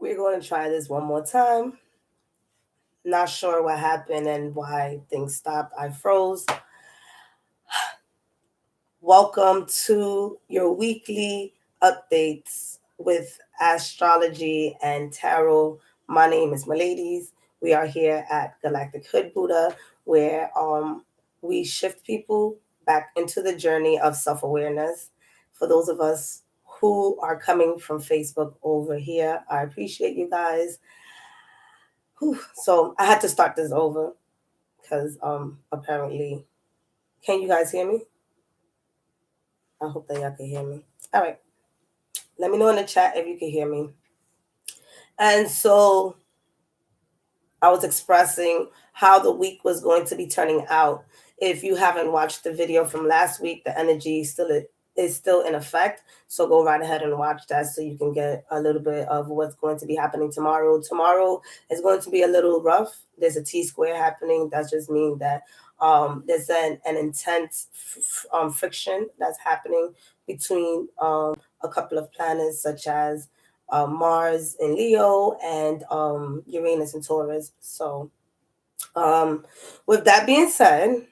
We're going to try this one more time. Not sure what happened and why things stopped. I froze. Welcome to your weekly updates with astrology and tarot. My name is Miladies. We are here at Galactic Hood Buddha, where we shift people back into the journey of self-awareness. For those of us who are coming from Facebook over here, I appreciate you guys. Whew. So I had to start this over because apparently, can you guys hear me? I hope that y'all can hear me. All right. Let me know in the chat if you can hear me. And so I was expressing how the week was going to be turning out. If you haven't watched the video from last week, the energy is still in effect. So go right ahead and watch that so you can get a little bit of what's going to be happening tomorrow. Tomorrow is going to be a little rough. There's a T-square happening. That just means that there's an intense friction that's happening between a couple of planets such as Mars in Leo and Uranus in Taurus. So with that being said,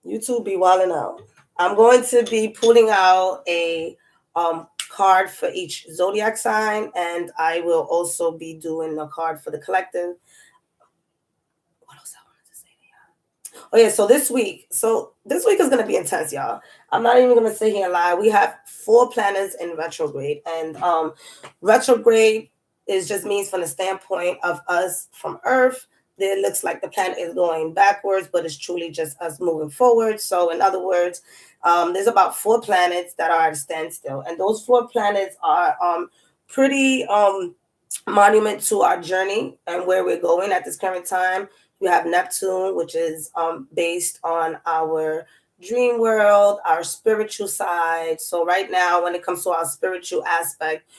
YouTube be wilding out. I'm going to be pulling out a card for each zodiac sign, and I will also be doing a card for the collective. What else I wanted to say to y'all? Oh yeah, so this week is gonna be intense, y'all. I'm not even gonna sit here and lie. We have 4 planets in retrograde, and retrograde is just means from the standpoint of us from Earth. It looks like the planet is going backwards, but it's truly just us moving forward. So, in other words, there's about 4 planets that are at a standstill, and those 4 planets are pretty monument to our journey and where we're going at this current time. You have Neptune, which is based on our dream world, our spiritual side. So right now, when it comes to our spiritual aspect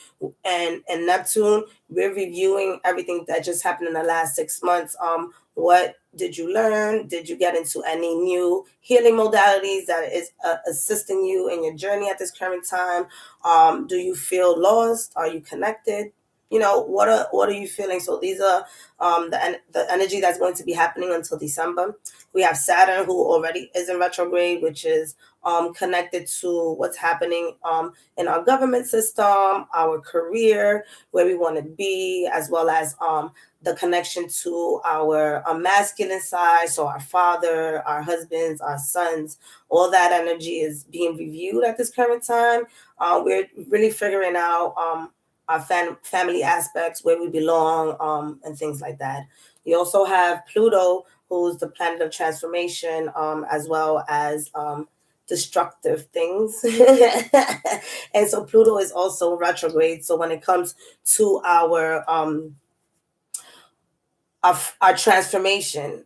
and Neptune, we're reviewing everything that just happened in the last 6 months. What did you learn? Did you get into any new healing modalities that is assisting you in your journey at this current time? Do you feel lost? Are you connected? You know, what are you feeling? So these are the energy that's going to be happening until December. We have Saturn, who already is in retrograde, which is connected to what's happening in our government system, our career, where we want to be, as well as the connection to our masculine side. So our father, our husbands, our sons, all that energy is being reviewed at this current time. We're really figuring out our family aspects, where we belong, and things like that. You also have Pluto, who's the planet of transformation, as well as destructive things. And so Pluto is also retrograde. So when it comes to our transformation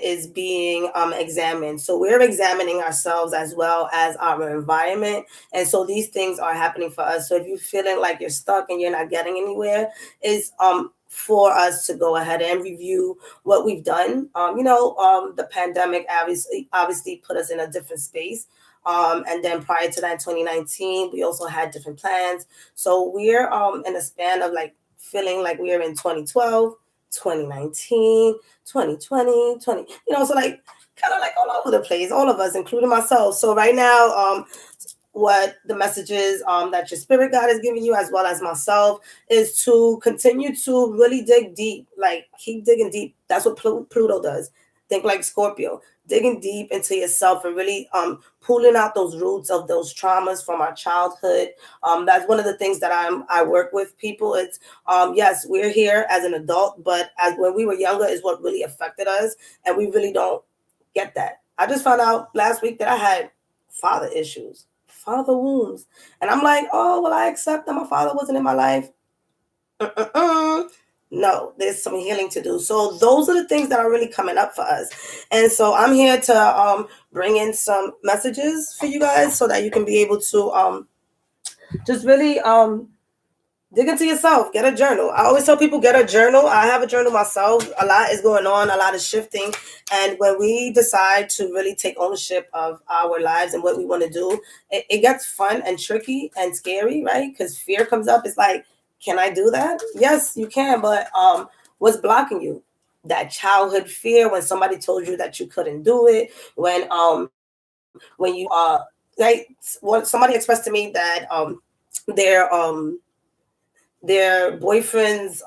is being examined. So we're examining ourselves as well as our environment, and so these things are happening for us. So if you're feeling like you're stuck and you're not getting anywhere, is for us to go ahead and review what we've done. The pandemic obviously put us in a different space. And then prior to that, in 2019, we also had different plans. So we're in a span of like feeling like we're in 2012, 2019, 2020, so like kind of like all over the place, all of us, including myself. So right now, what the messages that your spirit guide is giving you, as well as myself, is to continue to really dig deep, like keep digging deep. That's what Pluto does. Think like Scorpio, digging deep into yourself and really pulling out those roots of those traumas from our childhood. That's one of the things that I work with people. It's yes, we're here as an adult, but as when we were younger is what really affected us, and we really don't get that. I just found out last week that I had father issues, father wounds, and I'm like, oh well, I accept that my father wasn't in my life. No, there's some healing to do. So those are the things that are really coming up for us. And so I'm here to bring in some messages for you guys so that you can be able to just really Dig into yourself. Get a journal. I always tell people, get a journal. I have a journal myself. A lot is going on. A lot is shifting. And when we decide to really take ownership of our lives and what we want to do, it gets fun and tricky and scary, right? Because fear comes up. It's like, can I do that? Yes, you can. But what's blocking you? That childhood fear when somebody told you that you couldn't do it. When you like, what somebody expressed to me that their their boyfriend's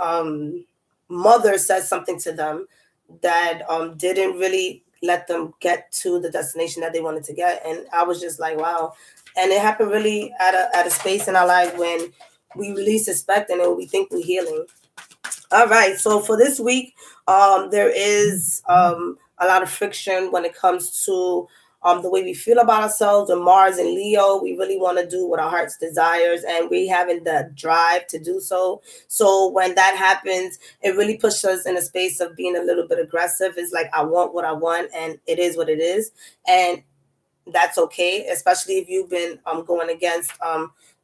mother said something to them that didn't really let them get to the destination that they wanted to get. And I was just like, wow. And it happened really at a space in our life when we least expect and when we think we're healing. All right. So for this week, there is a lot of friction when it comes to the way we feel about ourselves. With Mars and Leo, we really want to do what our heart's desires, and we having the drive to do so. So when that happens, it really pushes us in a space of being a little bit aggressive. It's like, I want what I want, and it is what it is. And that's okay, especially if you've been going against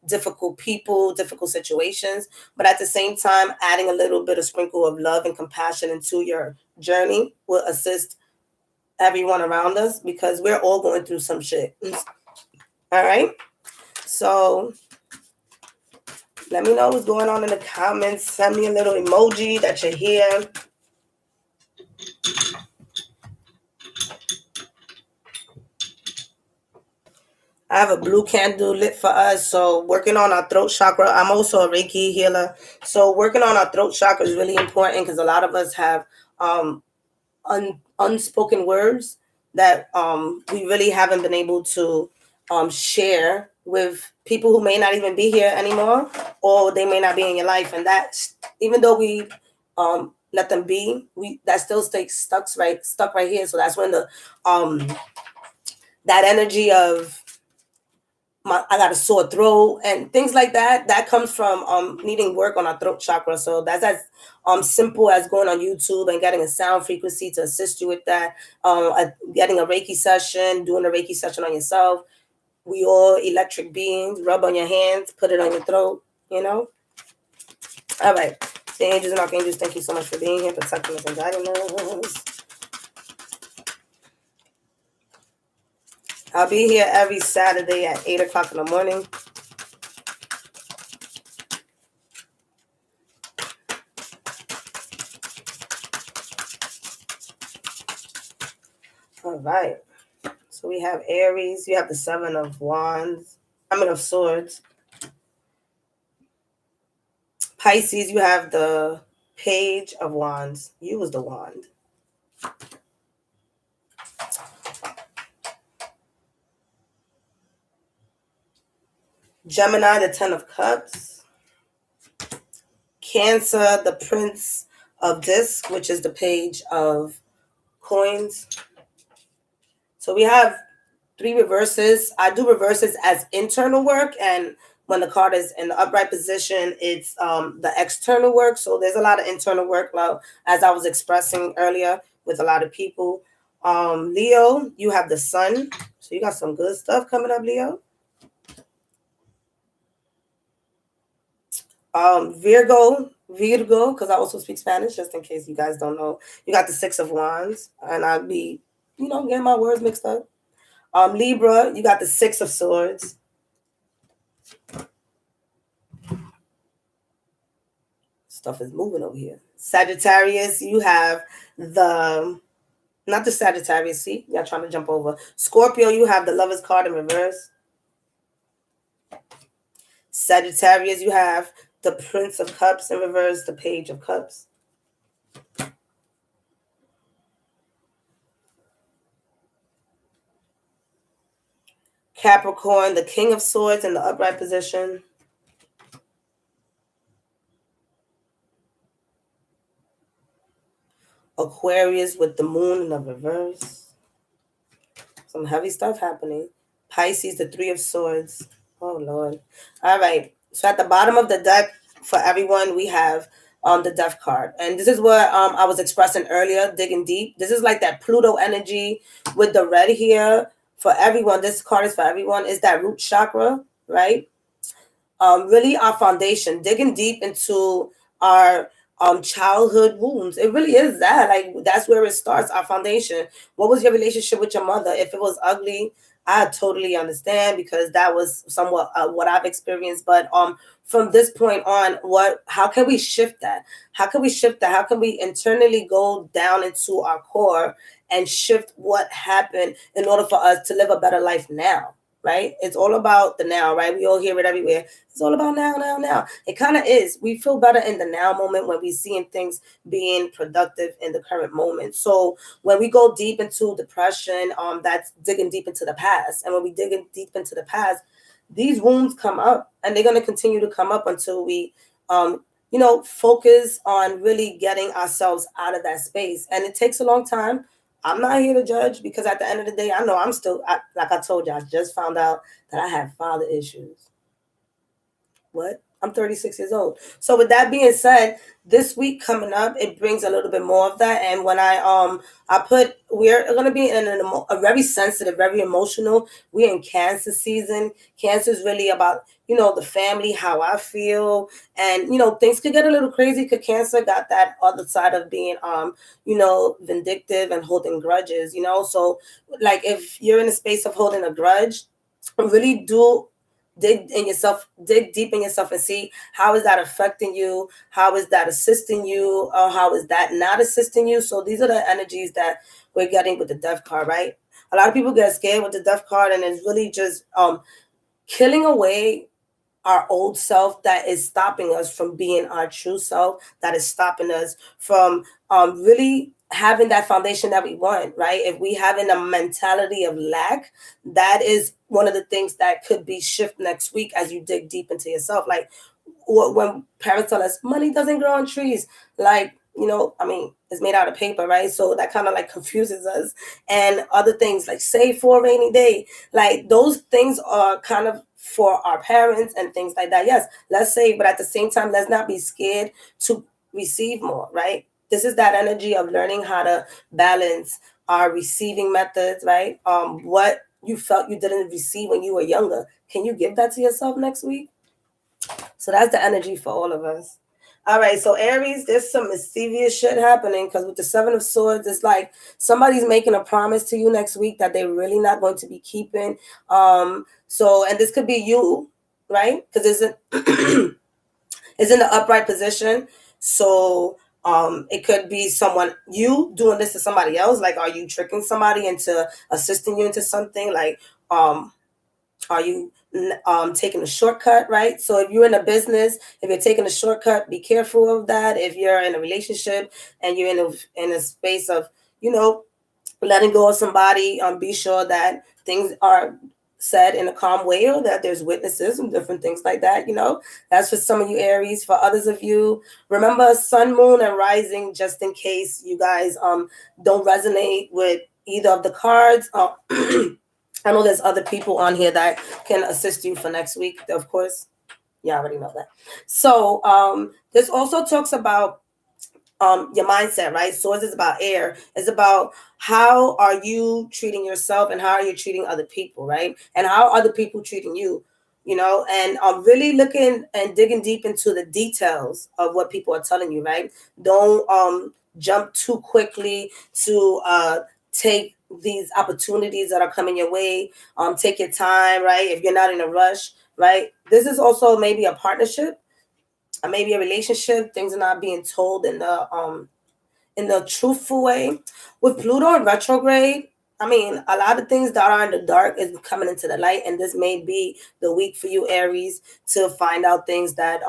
difficult people, difficult situations. But at the same time, adding a little bit of sprinkle of love and compassion into your journey will assist everyone around us because we're all going through some shit. All right. So let me know what's going on in the comments. Send me a little emoji that you're here. I have a blue candle lit for us. So working on our throat chakra. I'm also a Reiki healer. So working on our throat chakra is really important because a lot of us have unspoken words that we really haven't been able to share with people who may not even be here anymore, or they may not be in your life. And that, even though we let them be, that still stays stuck right here. So that's when the that energy of I got a sore throat and things like that. That comes from needing work on our throat chakra. So that's as simple as going on YouTube and getting a sound frequency to assist you with that. Getting a Reiki session, doing a Reiki session on yourself. We all electric beings. Rub on your hands, put it on your throat. You know. All right. The angels and archangels, thank you so much for being here, protecting us and guiding us. I'll be here every Saturday at 8 o'clock in the morning. All right. So we have Aries. You have the Seven of Wands. Of Swords. Pisces, you have the Page of Wands. You was the wand. Gemini, the Ten of Cups. Cancer, the Prince of Disc, which is the Page of Coins. So we have 3 reverses. I do reverses as internal work, and when the card is in the upright position, it's the external work. So there's a lot of internal work, as I was expressing earlier with a lot of people. Leo, you have the Sun. So you got some good stuff coming up, Leo. Virgo, because I also speak Spanish, just in case you guys don't know. You got the Six of Wands, and I'll be, getting my words mixed up. Libra, you got the Six of Swords. Stuff is moving over here. Sagittarius, you have not the Sagittarius, see? Y'all trying to jump over. Scorpio, you have the Lover's card in reverse. Sagittarius, you have the Prince of Cups in reverse, the Page of Cups. Capricorn, the King of Swords in the upright position. Aquarius with the Moon in the reverse. Some heavy stuff happening. Pisces, the Three of Swords. Oh, Lord. All right. So at the bottom of the deck, for everyone, we have the Death card. And this is what I was expressing earlier, digging deep. This is like that Pluto energy with the red here. For everyone, this card is for everyone. Is that root chakra, right? really our foundation, digging deep into our childhood wounds. It really is that. Like, that's where it starts, our foundation. What was your relationship with your mother? If it was ugly, I totally understand, because that was somewhat what I've experienced. But from this point on, how can we shift that? How can we shift that? How can we internally go down into our core and shift what happened in order for us to live a better life now? Right? It's all about the now, right? We all hear it everywhere. It's all about now, now, now. It kind of is. We feel better in the now moment when we seeing things being productive in the current moment. So when we go deep into depression, that's digging deep into the past. And when we dig deep into the past, these wounds come up, and they're going to continue to come up until we, focus on really getting ourselves out of that space. And it takes a long time. I'm not here to judge, because at the end of the day, I know I'm still, like I told you, I just found out that I have father issues. What? I'm 36 years old. So with that being said, this week coming up, it brings a little bit more of that. And when we're going to be in a very sensitive, very emotional, we're in Cancer season. Cancer is really about, the family, how I feel. And, things could get a little crazy, because Cancer got that other side of being, vindictive and holding grudges, So like, if you're in a space of holding a grudge, really do dig deep in yourself and see, how is that affecting you? How is that assisting you? Or how is that not assisting you? So these are the energies that we're getting with the death card, right? A lot of people get scared with the death card, and it's really just killing away our old self that is stopping us from being our true self, that is stopping us from really having that foundation that we want, right? If we having a mentality of lack, that is one of the things that could be shift next week as you dig deep into yourself. Like, when parents tell us money doesn't grow on trees, like, it's made out of paper, right? So that kind of like confuses us. And other things like save for a rainy day, like those things are kind of for our parents and things like that. Yes, let's save, but at the same time, let's not be scared to receive more, right? This is that energy of learning how to balance our receiving methods, right? What you felt you didn't receive when you were younger, can you give that to yourself next week? So that's the energy for all of us. All right, so Aries, there's some mischievous shit happening, because with the Seven of Swords, it's like somebody's making a promise to you next week that they're really not going to be keeping. And this could be you, right? Because it's in the upright position. So it could be you doing this to somebody else. Like, are you tricking somebody into assisting you into something? Like, are you taking a shortcut, right? So if you're in a business, if you're taking a shortcut, be careful of that. If you're in a relationship and you're in a space of, letting go of somebody, be sure that things are said in a calm way, or that there's witnesses and different things like that. That's for some of you Aries. For others of you, remember sun, moon, and rising, just in case you guys don't resonate with either of the cards. I know there's other people on here that can assist you for next week, of course. You already know that. So this also talks about your mindset, right? Swords is about air. It's about how are you treating yourself and how are you treating other people, right? And how are other people treating you, and really looking and digging deep into the details of what people are telling you, right? Don't jump too quickly to take these opportunities that are coming your way. Take your time, right? If you're not in a rush, right? This is also maybe a partnership, or maybe a relationship. Things are not being told in the truthful way. With Pluto in retrograde, a lot of things that are in the dark is coming into the light, and this may be the week for you Aries to find out things that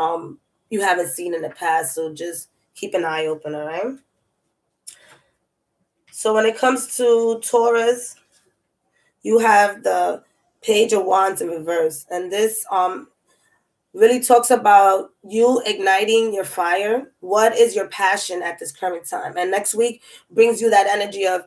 you haven't seen in the past. So just keep an eye open, all right? So when it comes to Taurus, you have the Page of Wands in reverse, and this really talks about you igniting your fire. What is your passion at this current time? And next week brings you that energy of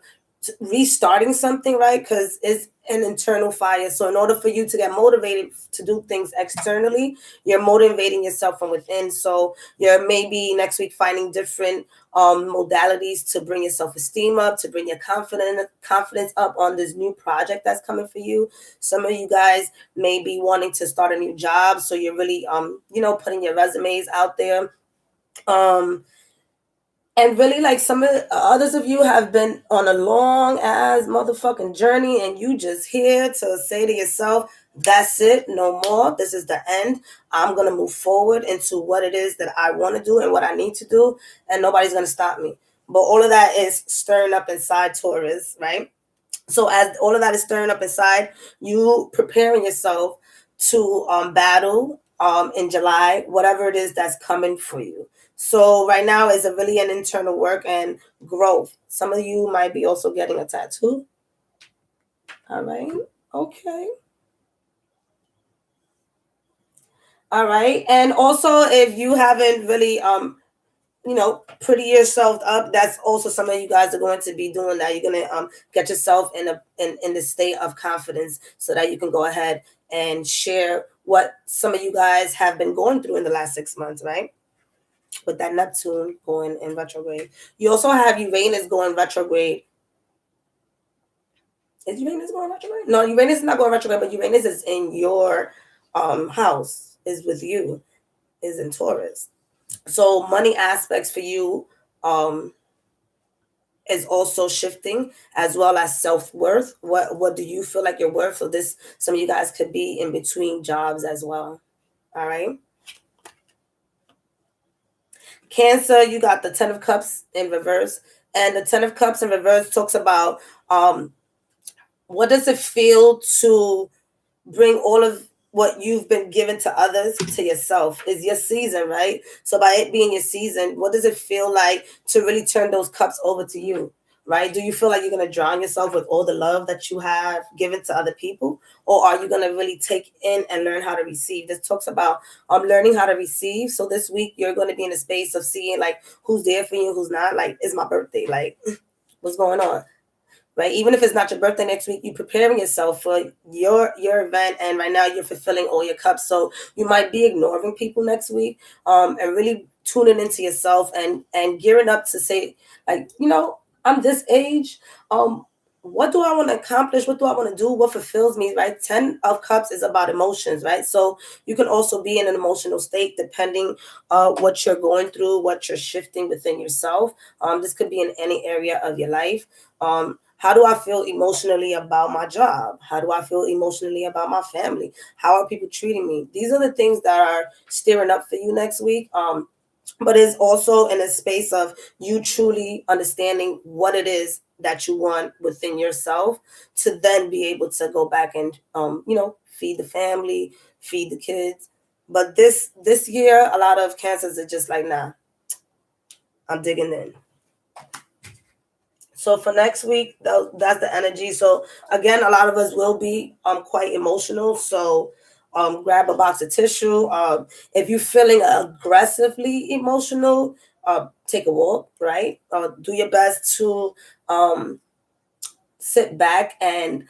restarting something, right? Because it's an internal fire. So in order for you to get motivated to do things externally, you're motivating yourself from within. So you're maybe next week finding different modalities to bring your self-esteem up, to bring your confidence up on this new project that's coming for you. Some of you guys may be wanting to start a new job, so you're really putting your resumes out there. And really, like, some of others of you have been on a long ass motherfucking journey, and you just here to say to yourself, that's it, no more. This is the end. I'm going to move forward into what it is that I want to do and what I need to do, and nobody's going to stop me. But all of that is stirring up inside Taurus, right? So as all of that is stirring up inside, you preparing yourself to battle in July, whatever it is that's coming for you. So right now is a really an internal work and growth. Some of you might be also getting a tattoo. All right. Okay. All right. And also, if you haven't really pretty yourself up, that's also some of you guys are going to be doing that. You're going to get yourself in the state of confidence so that you can go ahead and share what some of you guys have been going through in the last 6 months, right? With that Neptune going in retrograde. You also have Uranus going retrograde. Is Uranus going retrograde? No, Uranus is not going retrograde, but Uranus is in your house, is with you, is in Taurus. So money aspects for you is also shifting, as well as self-worth. What do you feel like you're worth? So some of you guys could be in between jobs as well. All right. Cancer, you got the 10 of Cups in reverse. And the 10 of Cups in reverse talks about what does it feel to bring all of what you've been given to others to yourself. Is your season, right? So by it being your season, what does it feel like to really turn those cups over to you, right? Do you feel like you're going to drown yourself with all the love that you have given to other people? Or are you going to really take in and learn how to receive? This talks about learning how to receive. So this week, you're going to be in a space of seeing, like, who's there for you, who's not. Like, it's my birthday. Like, what's going on? Right? Even if it's not your birthday next week, you're preparing yourself for your event, and right now you're fulfilling all your cups. So you might be ignoring people next week, and really tuning into yourself and gearing up to say, like, I'm this age. What do I want to accomplish? What do I want to do? What fulfills me, right? 10 of Cups is about emotions, right? So you can also be in an emotional state depending what you're going through, what you're shifting within yourself. This could be in any area of your life. How do I feel emotionally about my job? How do I feel emotionally about my family? How are people treating me? These are the things that are stirring up for you next week. But it's also in a space of you truly understanding what it is that you want within yourself to then be able to go back and, feed the family, feed the kids. But this year, a lot of Cancers are just like, nah, I'm digging in. So for next week, that's the energy. So again, a lot of us will be quite emotional. So grab a box of tissue. If you're feeling aggressively emotional, take a walk, right? Do your best to sit back and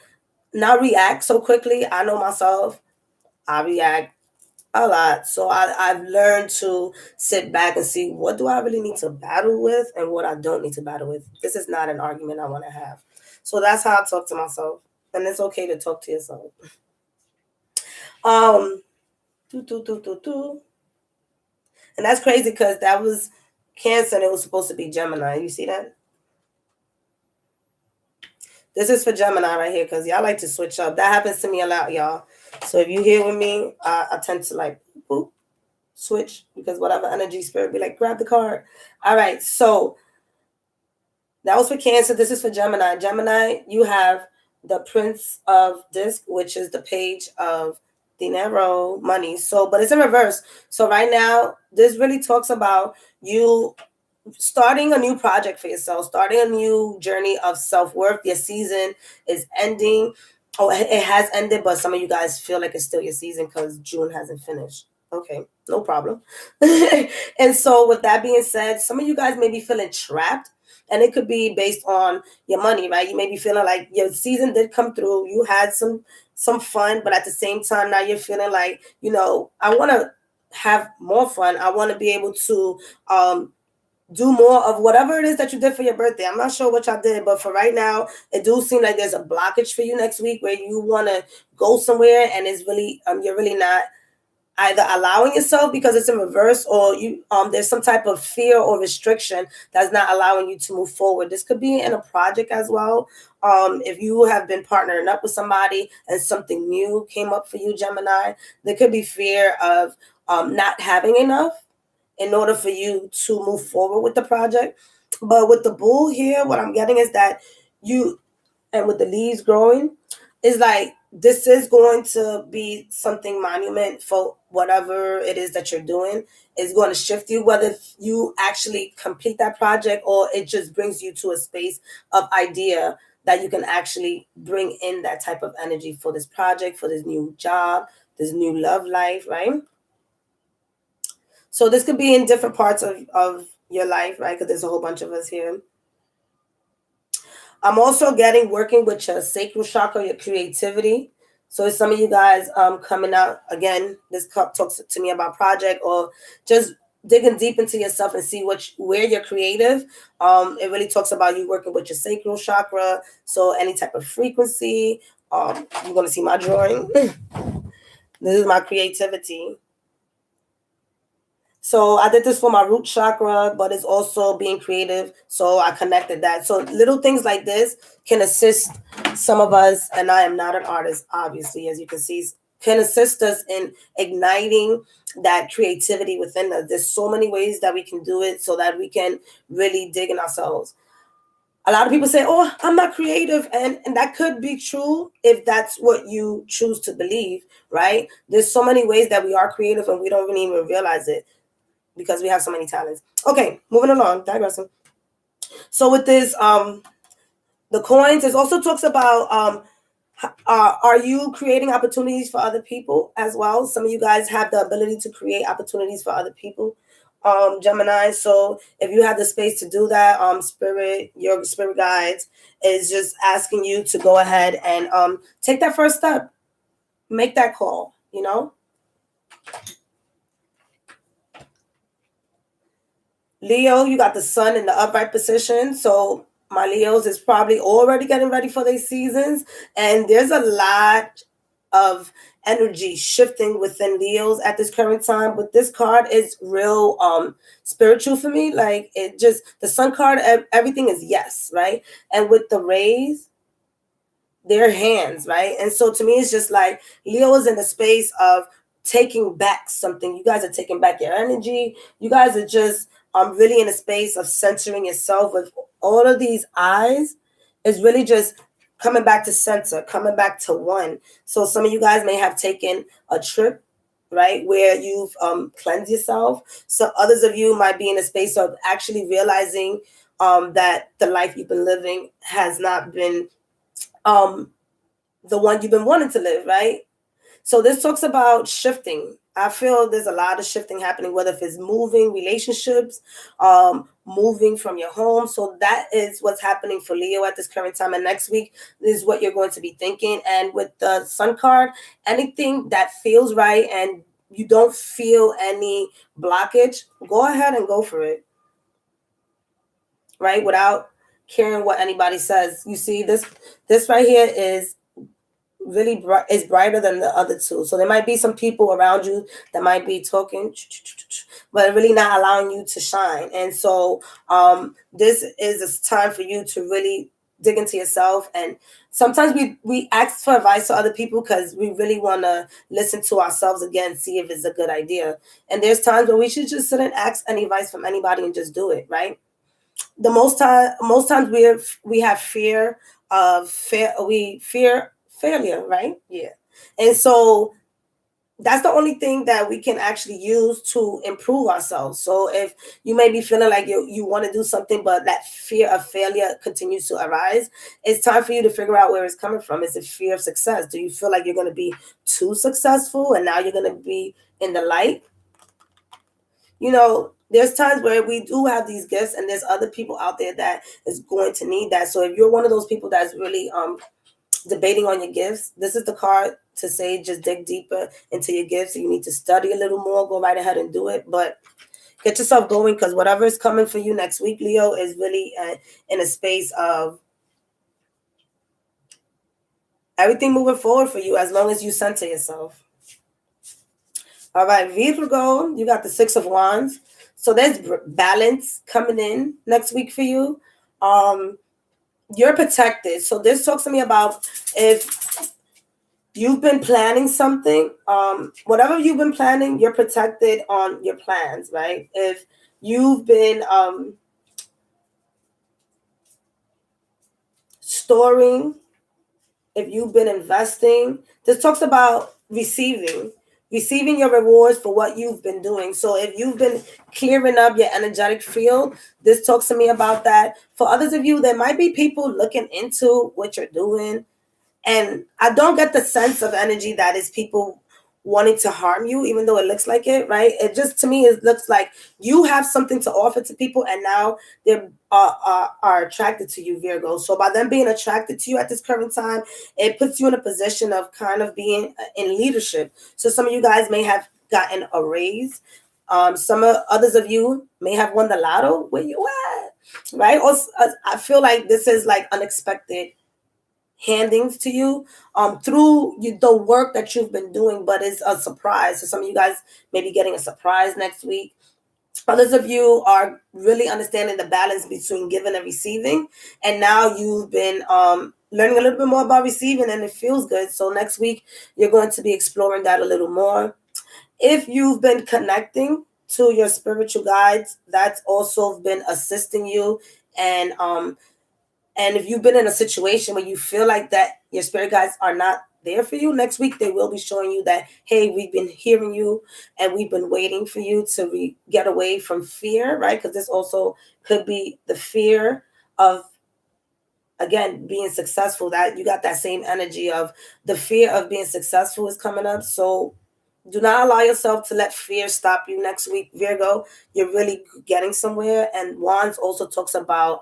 not react so quickly. I know myself, I react a lot. So I've learned to sit back and see, what do I really need to battle with and what I don't need to battle with. This is not an argument I want to have. So that's how I talk to myself. And it's okay to talk to yourself. And that's crazy because that was Cancer and it was supposed to be Gemini. You see that? This is for Gemini right here because y'all like to switch up. That happens to me a lot, y'all. So if you here with me, I tend to like boop, switch because whatever energy spirit be like, grab the card. All right, so that was for Cancer. This is for Gemini. Gemini, you have the Prince of Disc, which is the page of dinero, money. So, but it's in reverse. So right now, this really talks about you starting a new project for yourself, starting a new journey of self-worth. Your season is ending. Oh, it has ended, but some of you guys feel like it's still your season because June hasn't finished. Okay, no problem. And so with that being said, some of you guys may be feeling trapped And it could be based on your money, right? You may be feeling like your season did come through, you had some fun, but at the same time now you're feeling like, you know, I want to have more fun. I want to be able to do more of whatever it is that you did for your birthday. I'm not sure what y'all did, but for right now, it do seem like there's a blockage for you next week where you want to go somewhere and it's really you're really not either allowing yourself because it's in reverse, or you there's some type of fear or restriction that's not allowing you to move forward. This could be in a project as well. If you have been partnering up with somebody and something new came up for you, Gemini, there could be fear of not having enough in order for you to move forward with the project. But with the bull here, what I'm getting is that you, and with the leaves growing, is like this is going to be something monument for whatever it is that you're doing. It's going to shift you, whether you actually complete that project or it just brings you to a space of idea that you can actually bring in that type of energy for this project, for this new job, this new love life, right? So this could be in different parts of your life, right? Because there's a whole bunch of us here. I'm also getting working with your sacral chakra, your creativity. So some of you guys coming out, again, this talks to me about project or just digging deep into yourself and see where you're creative. It really talks about you working with your sacral chakra. So any type of frequency. You're going to see my drawing. This is my creativity. So I did this for my root chakra, but it's also being creative. So I connected that. So little things like this can assist some of us, and I am not an artist, obviously, as you can see, can assist us in igniting that creativity within us. There's so many ways that we can do it so that we can really dig in ourselves. A lot of people say, oh, I'm not creative. And that could be true if that's what you choose to believe, right? There's so many ways that we are creative and we don't really even realize it, because we have so many talents. Okay, moving along, digressing. So with this, the coins, it also talks about are you creating opportunities for other people as well? Some of you guys have the ability to create opportunities for other people, Gemini. So if you have the space to do that, your spirit guides is just asking you to go ahead and take that first step, make that call, you know? Leo, you got the sun in the upright position. So my Leos is probably already getting ready for their seasons. And there's a lot of energy shifting within Leos at this current time. But this card is real spiritual for me. Like it just, the sun card, everything is yes, right? And with the rays, their hands, right? And so to me, it's just like Leo is in the space of taking back something. You guys are taking back your energy. You guys are just really in a space of centering yourself. With all of these eyes is really just coming back to center, coming back to one. So some of you guys may have taken a trip, right, where you've cleansed yourself. So others of you might be in a space of actually realizing that the life you've been living has not been the one you've been wanting to live, right? So this talks about shifting. I feel there's a lot of shifting happening, whether if it's moving relationships, moving from your home. So that is what's happening for Leo at this current time. And next week is what you're going to be thinking. And with the sun card, anything that feels right and you don't feel any blockage, go ahead and go for it, right? Without caring what anybody says. You see, this right here is really bright, is brighter than the other two. So there might be some people around you that might be talking, but really not allowing you to shine. And so this is a time for you to really dig into yourself. And sometimes we ask for advice to other people because we really want to listen to ourselves again, see if it's a good idea. And there's times when we should just sit and ask any advice from anybody and just do it, right? Most times we have fear of fear failure, right? Yeah. And so that's the only thing that we can actually use to improve ourselves. So if you may be feeling like you want to do something, but that fear of failure continues to arise, it's time for you to figure out where it's coming from. Is it fear of success? Do you feel like you're going to be too successful and now you're going to be in the light? You know, there's times where we do have these gifts, and there's other people out there that is going to need that. So if you're one of those people that's really debating on your gifts, this is the card to say just dig deeper into your gifts. You need to study a little more, go right ahead and do it, but get yourself going, because whatever is coming for you next week, Leo, is really in a space of everything moving forward for you as long as you center yourself. All right, Virgo, you got the Six of Wands. So there's balance coming in next week for you. You're protected. So this talks to me about if you've been planning something, whatever you've been planning, you're protected on your plans, right? If you've been storing, if you've been investing, this talks about receiving your rewards for what you've been doing. So if you've been clearing up your energetic field, this talks to me about that. For others of you, there might be people looking into what you're doing, and I don't get the sense of energy that is people wanting to harm you, even though it looks like it, right? It just, to me, it looks like you have something to offer to people, and now they are attracted to you, Virgo. So by them being attracted to you at this current time, it puts you in a position of kind of being in leadership. So some of you guys may have gotten a raise. Some others of you may have won the lotto. Where you at, right? Also, I feel like this is like unexpected handings to you through the work that you've been doing, but it's a surprise. So some of you guys may be getting a surprise next week. Others of you are really understanding the balance between giving and receiving, and now you've been learning a little bit more about receiving, and it feels good. So next week you're going to be exploring that a little more. If you've been connecting to your spiritual guides, that's also been assisting you. And if you've been in a situation where you feel like that your spirit guides are not there for you, next week they will be showing you that, hey, we've been hearing you and we've been waiting for you to get away from fear, right? Because this also could be the fear of, again, being successful. That you got that same energy of the fear of being successful is coming up. So do not allow yourself to let fear stop you next week, Virgo. You're really getting somewhere. And Wands also talks about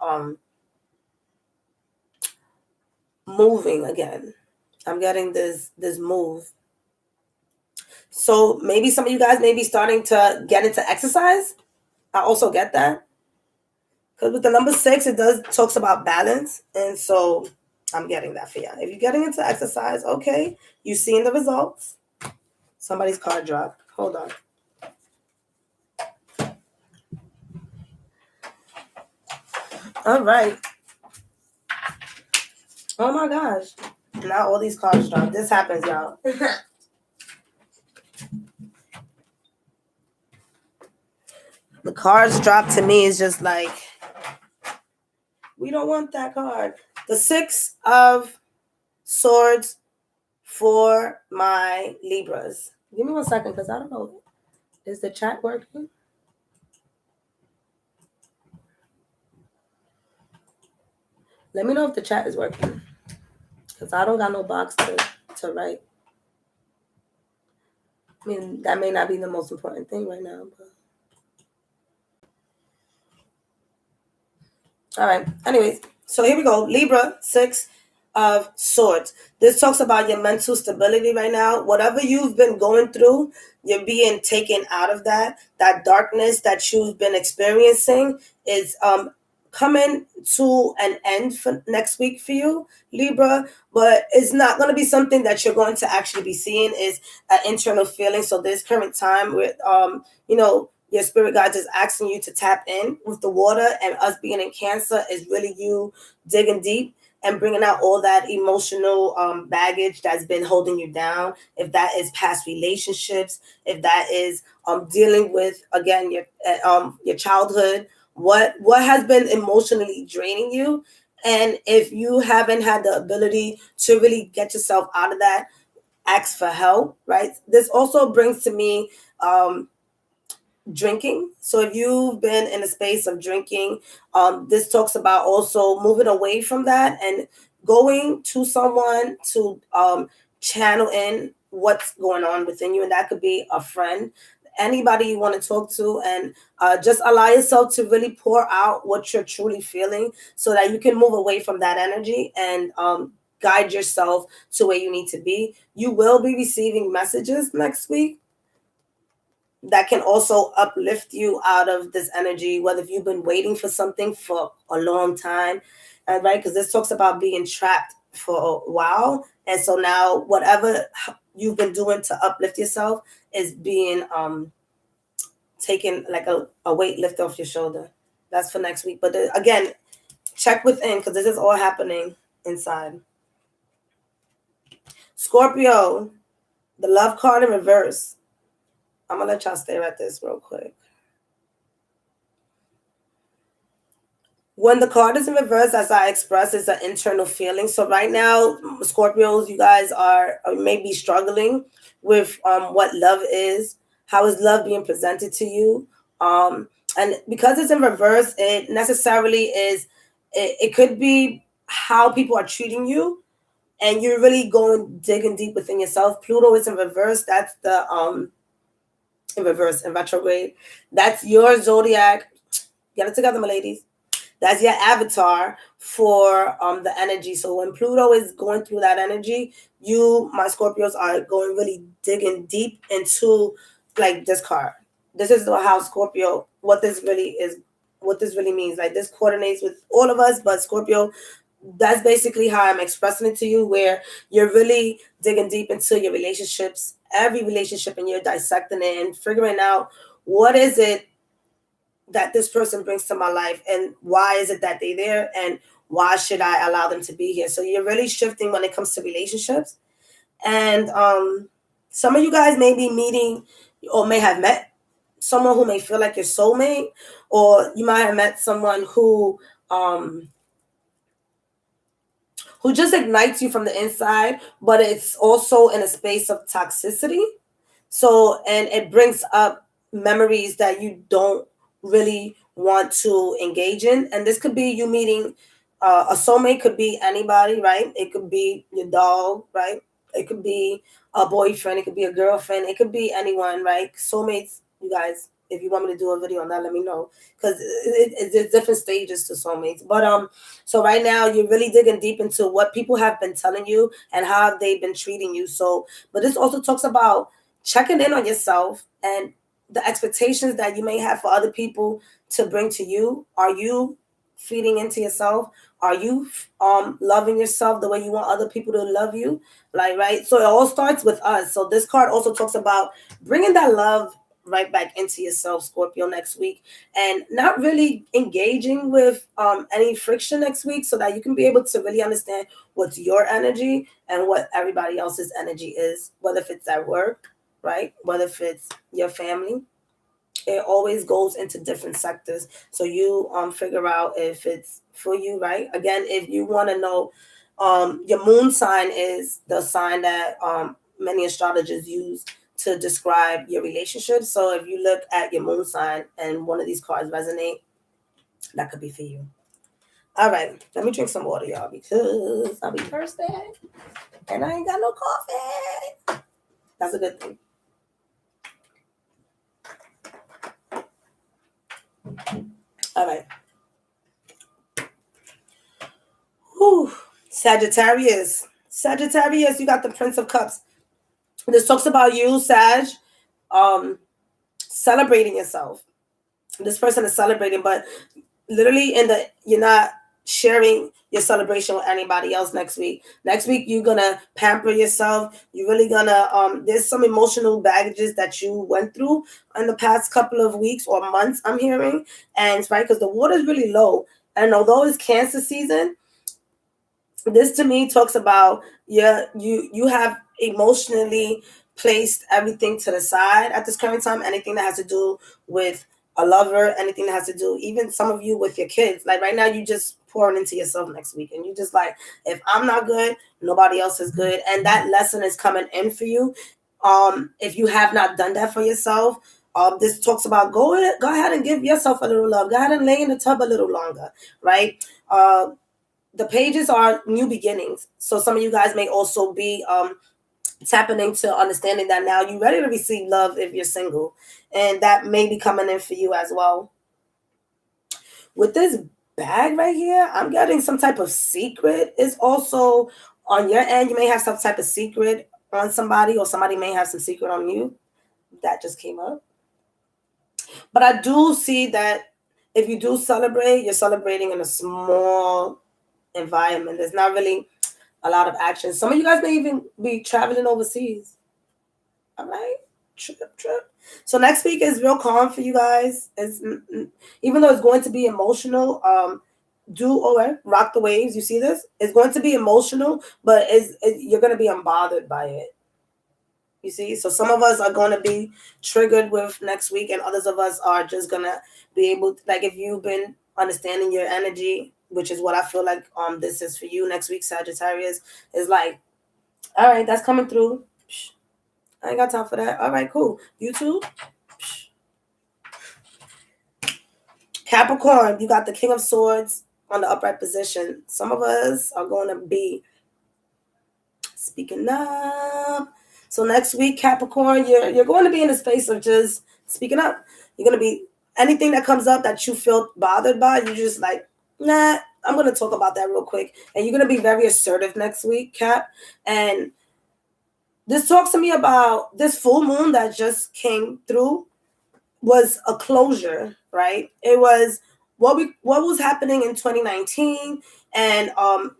moving again. I'm getting this move. So maybe some of you guys may be starting to get into exercise. I also get that. Because with the number 6, it does talks about balance. And so I'm getting that for you. If you're getting into exercise, okay, you're seeing the results. Somebody's card dropped. Hold on. All right. Oh my gosh. Now all these cards drop. This happens, y'all. The cards drop to me is just like, we don't want that card. The 6 of Swords for my Libras. Give me 1 second, because I don't know. Is the chat working? Let me know if the chat is working, because I don't got no box to write. I mean, that may not be the most important thing right now, but all right. Anyways, so here we go. Libra, 6 of Swords. This talks about your mental stability right now. Whatever you've been going through, you're being taken out of that. That darkness that you've been experiencing is coming to an end for next week for you, Libra. But it's not going to be something that you're going to actually be seeing. Is an internal feeling. So this current time with your spirit guide is asking you to tap in with the water, and us being in Cancer is really you digging deep and bringing out all that emotional baggage that's been holding you down. If that is past relationships, if that is dealing with, again, your childhood, what has been emotionally draining you, and if you haven't had the ability to really get yourself out of that, ask for help, right? This also brings to me drinking. So if you've been in a space of drinking, this talks about also moving away from that and going to someone to channel in what's going on within you. And that could be a friend. anybody you want to talk to, and just allow yourself to really pour out what you're truly feeling so that you can move away from that energy and guide yourself to where you need to be. You will be receiving messages next week that can also uplift you out of this energy, whether if you've been waiting for something for a long time, right? Because this talks about being trapped for a while. And so now whatever you've been doing to uplift yourself is being taken like a weight lift off your shoulder. That's for next week. But again, check within, because this is all happening inside. Scorpio, the love card in reverse. I'm going to let y'all stare at this real quick. When the card is in reverse, as I expressed, it's an internal feeling. So right now, Scorpios, you guys are maybe struggling with what love is. How is love being presented to you? And because it's in reverse, it necessarily is, it could be how people are treating you. And you're really digging deep within yourself. Pluto is in reverse. That's the in reverse, in retrograde. That's your zodiac. Get it together, my ladies. That's your avatar for the energy. So when Pluto is going through that energy, you, my Scorpios, are going really digging deep into like this card. This is how Scorpio, what this really means. Like this coordinates with all of us, but Scorpio, that's basically how I'm expressing it to you, where you're really digging deep into your relationships, every relationship, and you're dissecting it and figuring out what is it that this person brings to my life, and why is it that they're there, and why should I allow them to be here? So you're really shifting when it comes to relationships. And some of you guys may be meeting or may have met someone who may feel like your soulmate, or you might have met someone who just ignites you from the inside, but it's also in a space of toxicity. So, and it brings up memories that you don't really want to engage in. And this could be you meeting a soulmate, could be anybody, right? It could be your dog, right? It could be a boyfriend. It could be a girlfriend. It could be anyone, right? Soulmates, you guys, if you want me to do a video on that, let me know, because it's different stages to soulmates. But so right now you're really digging deep into what people have been telling you and how they've been treating you. So, but this also talks about checking in on yourself and the expectations that you may have for other people to bring to you. Are you feeding into yourself? Are you loving yourself the way you want other people to love you? Like, right? So it all starts with us. So this card also talks about bringing that love right back into yourself, Scorpio, next week, and not really engaging with any friction next week, so that you can be able to really understand what's your energy and what everybody else's energy is, whether if it's at work, right? Whether if it's your family. It always goes into different sectors. So you figure out if it's for you, right? Again, if you want to know, your moon sign is the sign that many astrologers use to describe your relationship. So if you look at your moon sign and one of these cards resonate, that could be for you. All right, let me drink some water, y'all, because I'll be thirsty and I ain't got no coffee. That's a good thing. All right. Whew. Sagittarius, you got the Prince of Cups. This talks about you, Sag, celebrating yourself. This person is celebrating, but literally you're not sharing your celebration with anybody else next week. Next week, you're gonna pamper yourself. You're really gonna there's some emotional baggages that you went through in the past couple of weeks or months, I'm hearing. And it's right, because the water is really low. And although it's Cancer season, this to me talks about you have emotionally placed everything to the side at this current time. Anything that has to do with a lover, anything that has to do, even some of you with your kids. Like right now, you just pouring into yourself next week, and you just like, if I'm not good, nobody else is good. And that lesson is coming in for you. If you have not done that for yourself, this talks about go ahead and give yourself a little love. Go ahead and lay in the tub a little longer, right? The pages are new beginnings. So some of you guys may also be tapping into understanding that now you're ready to receive love if you're single, and that may be coming in for you as well. With this bag right here, I'm getting some type of secret. It's also on your end. You may have some type of secret on somebody, or somebody may have some secret on you. That just came up. But I do see that if you do celebrate, you're celebrating in a small environment. There's not really a lot of action. Some of you guys may even be traveling overseas. All right, trip. So next week is real calm for you guys. It's, even though it's going to be emotional, rock the waves. You see this? It's going to be emotional, but you're going to be unbothered by it. You see? So some of us are going to be triggered with next week, and others of us are just going to be able to, like, if you've been understanding your energy, which is what I feel like this is for you next week, Sagittarius, is like, all right, that's coming through. I ain't got time for that. All right, cool. You too? Capricorn, you got the King of Swords on the upright position. Some of us are going to be speaking up. So next week, Capricorn, you're going to be in a space of just speaking up. You're going to be, anything that comes up that you feel bothered by, you just like, nah, I'm going to talk about that real quick. And you're going to be very assertive next week, Cap. And this talks to me about this full moon that just came through was a closure, right? It was what was happening in 2019 and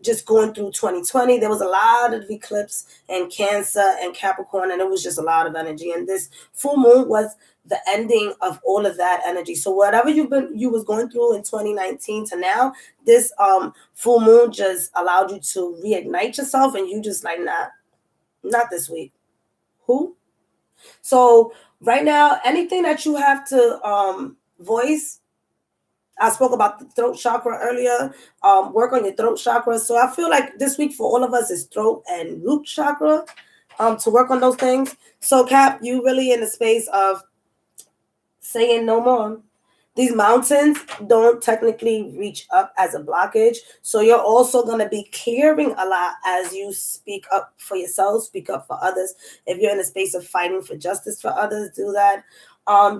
just going through 2020. There was a lot of eclipse and Cancer and Capricorn, and it was just a lot of energy. And this full moon was the ending of all of that energy. So whatever you was going through in 2019 to now, this full moon just allowed you to reignite yourself, and you just like, nah, not this week. Who? So right now, anything that you have to voice, I spoke about the throat chakra earlier, work on your throat chakra. So I feel like this week for all of us is throat and root chakra, to work on those things. So Cap, you really in the space of saying no more. These mountains don't technically reach up as a blockage. So you're also going to be clearing a lot as you speak up for yourself, speak up for others. If you're in a space of fighting for justice for others, do that.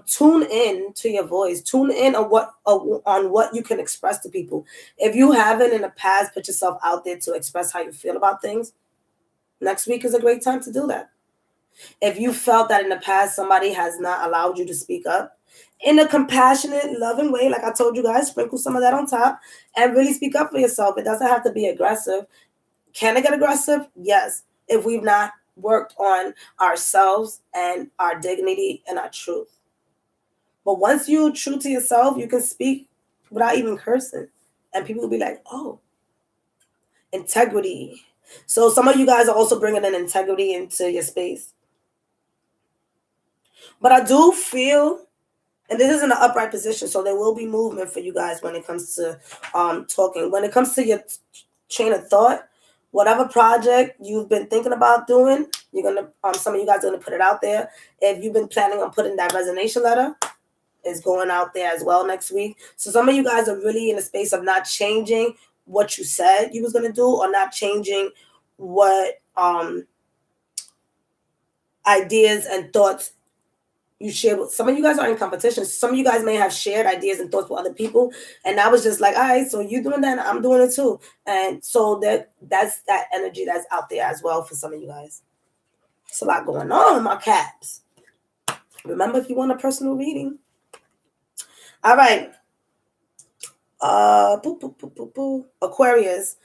Tune in to your voice. Tune in on what you can express to people. If you haven't in the past put yourself out there to express how you feel about things, next week is a great time to do that. If you felt that in the past somebody has not allowed you to speak up, in a compassionate, loving way, like I told you guys, sprinkle some of that on top and really speak up for yourself. It doesn't have to be aggressive. Can it get aggressive? Yes. If we've not worked on ourselves and our dignity and our truth. But once you're true to yourself, you can speak without even cursing. And people will be like, oh, integrity. So some of you guys are also bringing in integrity into your space. But I do feel, and this is in an upright position, so there will be movement for you guys when it comes to talking. When it comes to your chain of thought, whatever project you've been thinking about doing, you're going to, some of you guys are going to put it out there. If you've been planning on putting that resignation letter, it's going out there as well next week. So some of you guys are really in a space of not changing what you said you was going to do, or not changing what ideas and thoughts you share with. Some of you guys are in competition. Some of you guys may have shared ideas and thoughts with other people, and I was just like, all right, so you doing that, I'm doing it too. And so that's that energy that's out there as well for some of you guys. It's a lot going on, my caps. Remember, if you want a personal reading. All right. Aquarius,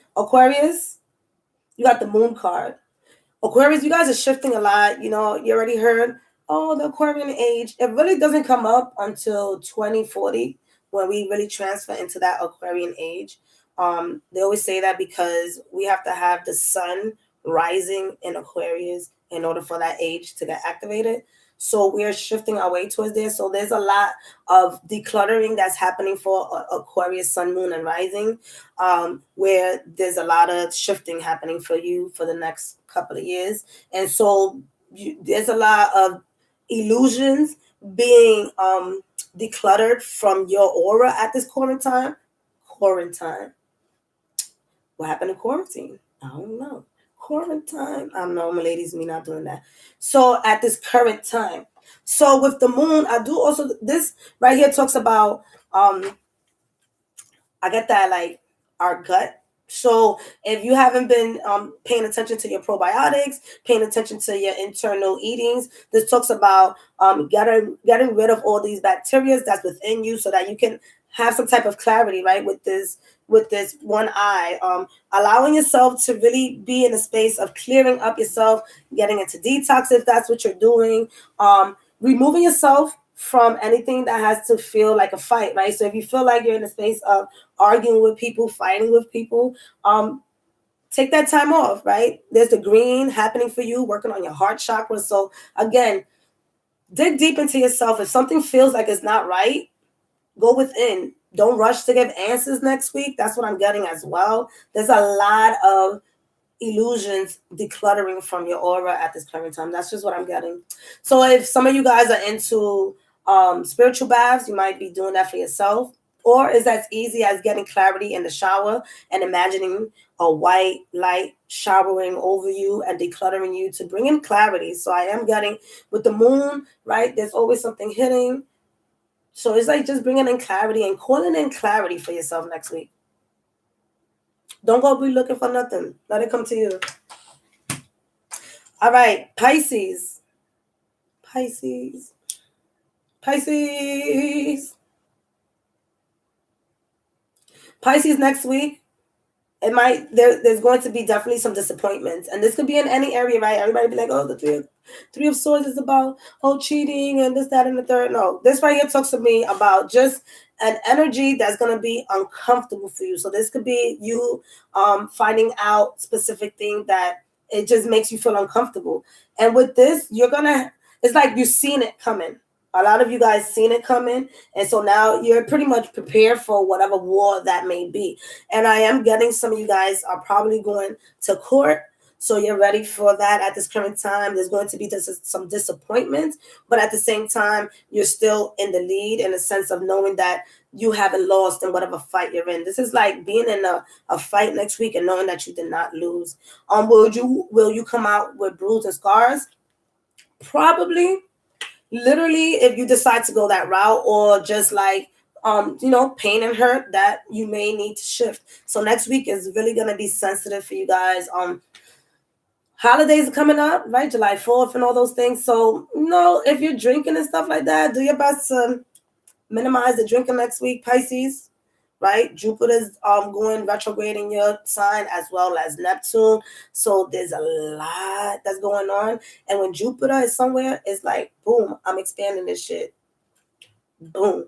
you got the moon card. Aquarius, you guys are shifting a lot. You know, you already heard, oh, the Aquarian age. It really doesn't come up until 2040 when we really transfer into that Aquarian age. They always say that because we have to have the sun rising in Aquarius in order for that age to get activated. So we're shifting our way towards there. So there's a lot of decluttering that's happening for Aquarius, sun, moon, and rising, where there's a lot of shifting happening for you for the next couple of years. And so there's a lot of illusions being decluttered from your aura at this quarantine. What happened to quarantine? I don't know. current time. I don't know, my ladies, me not doing that. So at this current time. So with the moon, I do also, this right here talks about, I get that, like, our gut. So if you haven't been paying attention to your probiotics, paying attention to your internal eatings, this talks about getting rid of all these bacteria that's within you, so that you can have some type of clarity, right? With this one eye, allowing yourself to really be in a space of clearing up yourself, getting into detox if that's what you're doing, removing yourself from anything that has to feel like a fight, right? So if you feel like you're in a space of arguing with people, fighting with people, take that time off, right? There's the green happening for you, working on your heart chakra. So again, dig deep into yourself. If something feels like it's not right, go within. Don't rush to give answers next week. That's what I'm getting as well. There's a lot of illusions decluttering from your aura at this current time. That's just what I'm getting. So if some of you guys are into spiritual baths, you might be doing that for yourself. Or is as easy as getting clarity in the shower and imagining a white light showering over you and decluttering you to bring in clarity. So I am getting with the moon, right? There's always something hitting. So it's like just bringing in clarity and calling in clarity for yourself next week. Don't go be looking for nothing. Let it come to you. All right, Pisces. Pisces. Pisces. Pisces next week. It might there's going to be definitely some disappointments, and this could be in any area, right? Everybody be like, oh, the three of swords is about cheating and this, that, and the third. No, this right here talks to me about just an energy that's going to be uncomfortable for you. So this could be you finding out specific thing that it just makes you feel uncomfortable. And with this, it's like you've seen it coming. A lot of you guys seen it coming, and so now you're pretty much prepared for whatever war that may be. And I am getting some of you guys are probably going to court, so you're ready for that at this current time. There's going to be some disappointments, but at the same time, you're still in the lead in a sense of knowing that you haven't lost in whatever fight you're in. This is like being in a fight next week and knowing that you did not lose. Will you come out with bruises and scars? Probably. Literally, if you decide to go that route, or just like pain and hurt, that you may need to shift. So next week is really going to be sensitive for you guys. Holidays are coming up, right? July 4th and all those things. So if you're drinking and stuff like that, do your best to minimize the drinking next week, Pisces. Right? Jupiter's going retrograde in your sign, as well as Neptune. So there's a lot that's going on. And when Jupiter is somewhere, it's like, boom, I'm expanding this shit. Boom.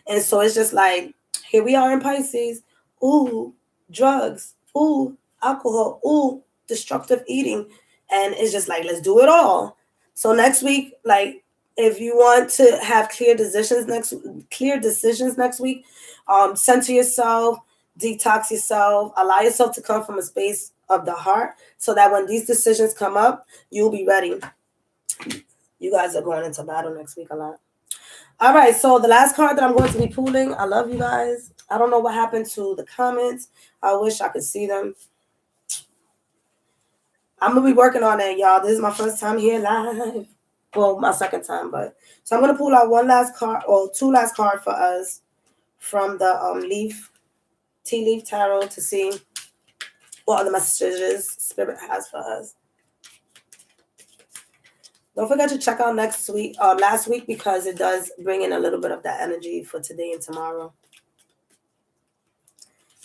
And so it's just like, here we are in Pisces. Ooh, drugs. Ooh, alcohol. Ooh, destructive eating. And it's just like, let's do it all. So next week, like, if you want to have clear decisions next week, center yourself, detox yourself, allow yourself to come from a space of the heart, so that when these decisions come up, you'll be ready. You guys are going into battle next week a lot. All right, so the last card that I'm going to be pulling, I love you guys. I don't know what happened to the comments. I wish I could see them. I'm going to be working on it, y'all. This is my first time here live. Well, my second time, but so I'm gonna pull out one last card or two last cards for us from the tea leaf tarot to see what other messages Spirit has for us. Don't forget to check out last week, because it does bring in a little bit of that energy for today and tomorrow.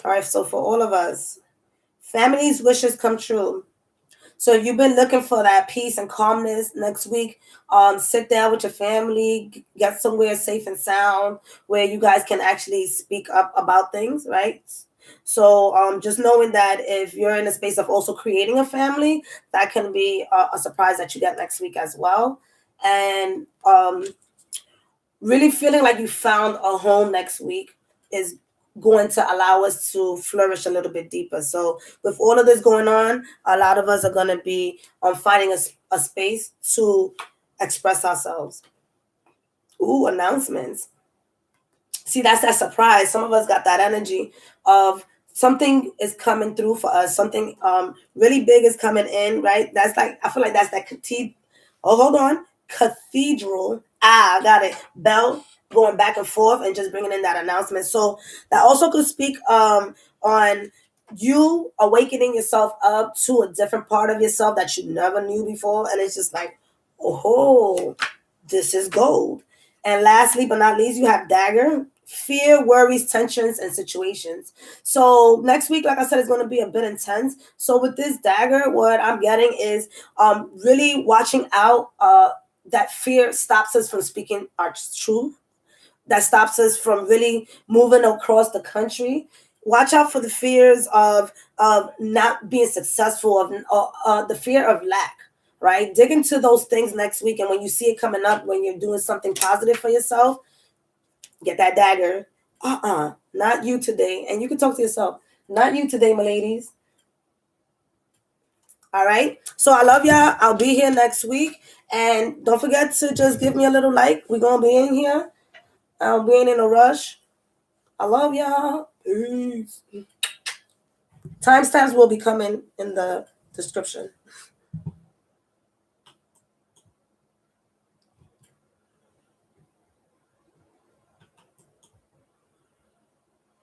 All right, so for all of us, family's wishes come true. So if you've been looking for that peace and calmness next week, sit down with your family, get somewhere safe and sound where you guys can actually speak up about things, right? So just knowing that if you're in a space of also creating a family, that can be a surprise that you get next week as well. And really feeling like you found a home next week is going to allow us to flourish a little bit deeper. So with all of this going on, a lot of us are going to be finding a space to express ourselves. Ooh, announcements. See, that's that surprise. Some of us got that energy of something is coming through for us. Something really big is coming in, right? That's like, I feel like that's that cathedral. Oh, hold on. Cathedral. Ah, I got it. Bell going back and forth and just bringing in that announcement. So that also could speak on you awakening yourself up to a different part of yourself that you never knew before. And it's just like, oh, this is gold. And lastly, but not least, you have Dagger. Fear, worries, tensions, and situations. So next week, like I said, is going to be a bit intense. So with this Dagger, what I'm getting is really watching out that fear stops us from speaking our truth, that stops us from really moving across the country. Watch out for the fears of not being successful, of the fear of lack, right? Dig into those things next week, and when you see it coming up, when you're doing something positive for yourself, get that Dagger. Not you today. And you can talk to yourself. Not you today, my ladies. All right. So I love y'all. I'll be here next week. And don't forget to just give me a little like. We're going to be in here. We ain't in a rush. I love y'all. Peace. Timestamps will be coming in the description.